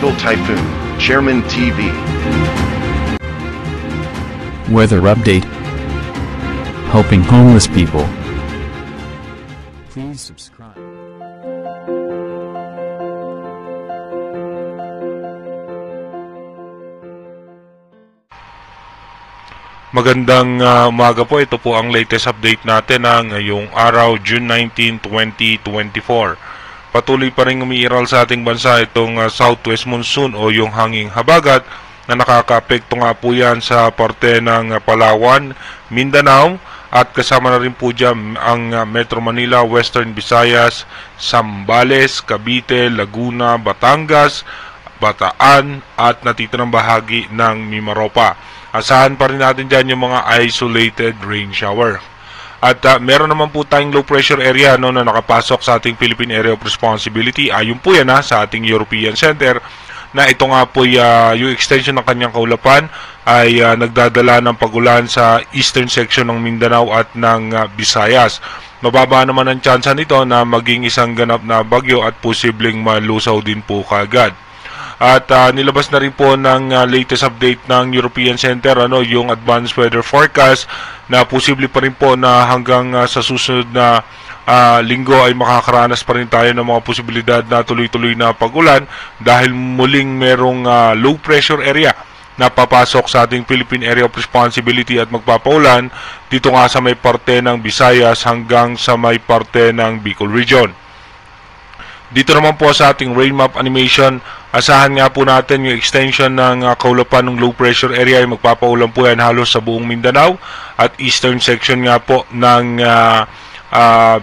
Tropical Typhoon, Chairman TV. Weather update. Helping homeless people. Please subscribe. Magandang umaga po. Ito po ang latest update natin ng ngayong araw, June 19, 2024. Patuloy pa rin umiiral sa ating bansa itong southwest monsoon o yung hanging habagat na nakakaapekto nga po yan sa parte ng Palawan, Mindanao at kasama na rin po dyan ang Metro Manila, Western Visayas, Zambales, Cavite, Laguna, Batangas, Bataan at natitirang bahagi ng Mimaropa. Asahan pa rin natin dyan yung mga isolated rain shower. At meron naman po tayong low pressure area na nakapasok sa ating Philippine Area of Responsibility. Ayon po yan sa ating European Center na ito nga po yung extension ng kanyang kaulapan ay nagdadala ng pagulan sa eastern section ng Mindanao at ng Visayas. Mababa naman ang tsansa nito na maging isang ganap na bagyo at posibleng malusaw din po kaagad. At nilabas na rin po ng latest update ng European Center yung advanced weather forecast na posible pa rin po na hanggang sa susunod na linggo ay makakaranas pa rin tayo ng mga posibilidad na tuloy-tuloy na pagulan dahil muling merong low pressure area na papasok sa ating Philippine Area of Responsibility at magpapaulan dito nga sa may parte ng Visayas hanggang sa may parte ng Bicol Region. Dito naman po sa ating rain map animation, asahan nga po natin yung extension ng kaulapan ng low pressure area ay magpapaulan po yan halos sa buong Mindanao at eastern section nga po ng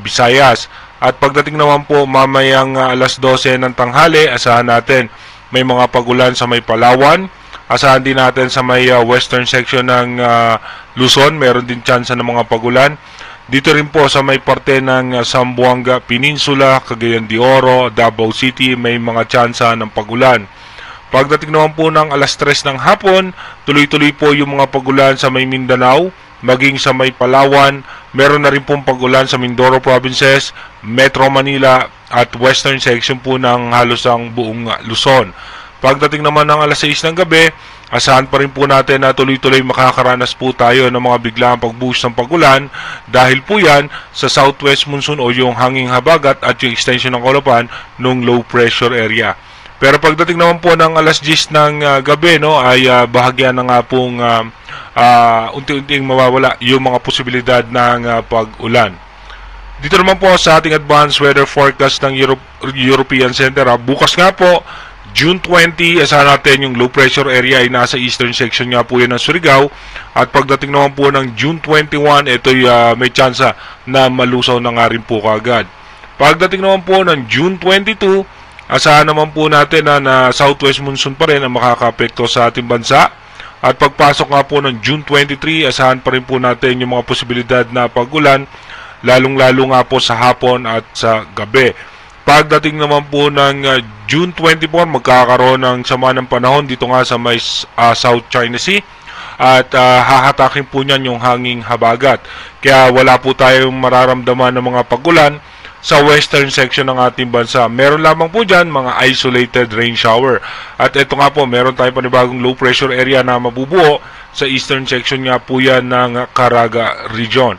Visayas. At pagdating naman po mamayang alas 12 ng tanghali, asahan natin may mga pagulan sa may Palawan. Asahan din natin sa may western section ng Luzon, meron din tsansa ng mga pagulan. Dito rin po sa may parte ng Zamboanga Peninsula, Cagayan de Oro, Davao City, may mga tsansa ng pagulan. Pagdating naman po ng alas 3 ng hapon, tuloy-tuloy po yung mga pagulan sa may Mindanao, maging sa may Palawan, meron na rin pong pagulan sa Mindoro Provinces, Metro Manila at western section po ng halos ang buong Luzon. Pagdating naman ng alas 6 ng gabi, asahan pa rin po natin na tuloy-tuloy makakaranas po tayo ng mga biglaang pag-boost ng pagulan dahil po yan sa southwest monsoon o yung hanging habagat at yung extension ng kaulapan ng low pressure area. Pero pagdating naman po ng alas 10 ng gabi ay bahagya na nga pong unti-unting mawawala yung mga posibilidad ng pag-ulan. Dito naman po sa ating advanced weather forecast ng European Center, bukas nga po June 20, asahan natin yung low pressure area ay nasa eastern section nga po yan ng Surigao. At pagdating naman po ng June 21, ito may tsansa na malusaw na nga rin po kaagad. Pagdating naman po ng June 22, asahan naman po natin na southwest monsoon pa rin ang makakaapekto sa ating bansa. At pagpasok nga po ng June 23, asahan pa rin po natin yung mga posibilidad na pagulan, lalong-lalo nga po sa hapon at sa gabi. Pagdating naman po ng June 24, magkakaroon ng sama ng panahon dito nga sa may South China Sea at hahatakin po niyan yung hanging habagat. Kaya wala po tayong mararamdaman ng mga pagulan sa western section ng ating bansa. Meron lamang po dyan mga isolated rain shower. At ito nga po, meron tayong panibagong low pressure area na mabubuo sa eastern section nga po yan ng Caraga Region.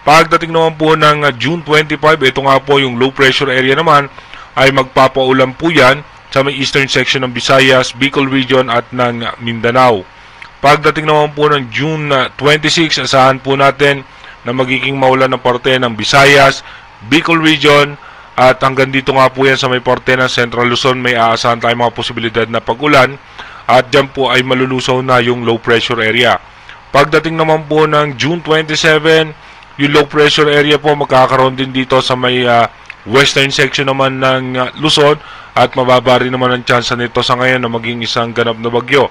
Pagdating naman po ng June 25, ito nga po yung low pressure area naman ay magpapaulan po yan sa may eastern section ng Visayas, Bicol Region at ng Mindanao. Pagdating naman po ng June 26, asahan po natin na magiging maulan ng parte ng Visayas, Bicol Region at hanggang dito nga po yan sa may parte ng Central Luzon may aasahan tayong mga posibilidad na pagulan at dyan po ay malulusaw na yung low pressure area. Pagdating naman po ng June 27, yung low pressure area po magkakaroon din dito sa may western section naman ng Luzon at mababa rin naman ang tsansa nito sa ngayon na maging isang ganap na bagyo.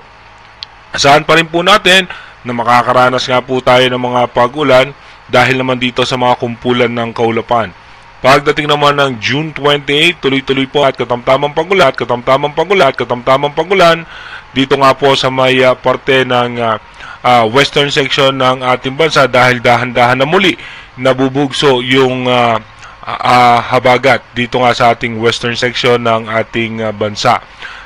Asahan pa rin po natin na makakaranas nga po tayo ng mga pag-ulan dahil naman dito sa mga kumpulan ng kaulapan. Pagdating naman ng June 28, tuloy-tuloy po at katamtamang pagulan dito nga po sa may parte ng western section ng ating bansa dahil dahan-dahan na muli nabubugso yung habagat dito nga sa ating western section ng ating bansa.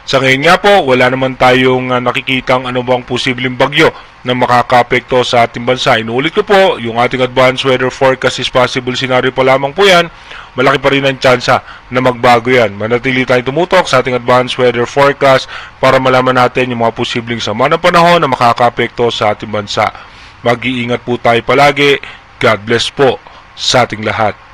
Sa ngayon nga po, wala naman tayong nakikitang ano bang posibleng bagyo na makakaapekto sa ating bansa. Inuulit ko po, yung ating advanced weather forecast is possible scenario pa lamang po yan. Malaki pa rin ang tsansa na magbago yan. Manatili tayong tumutok sa ating advanced weather forecast para malaman natin yung mga posibleng sama ng panahon na makakaapekto sa ating bansa. Mag-iingat po tayo palagi. God bless po sa ating lahat.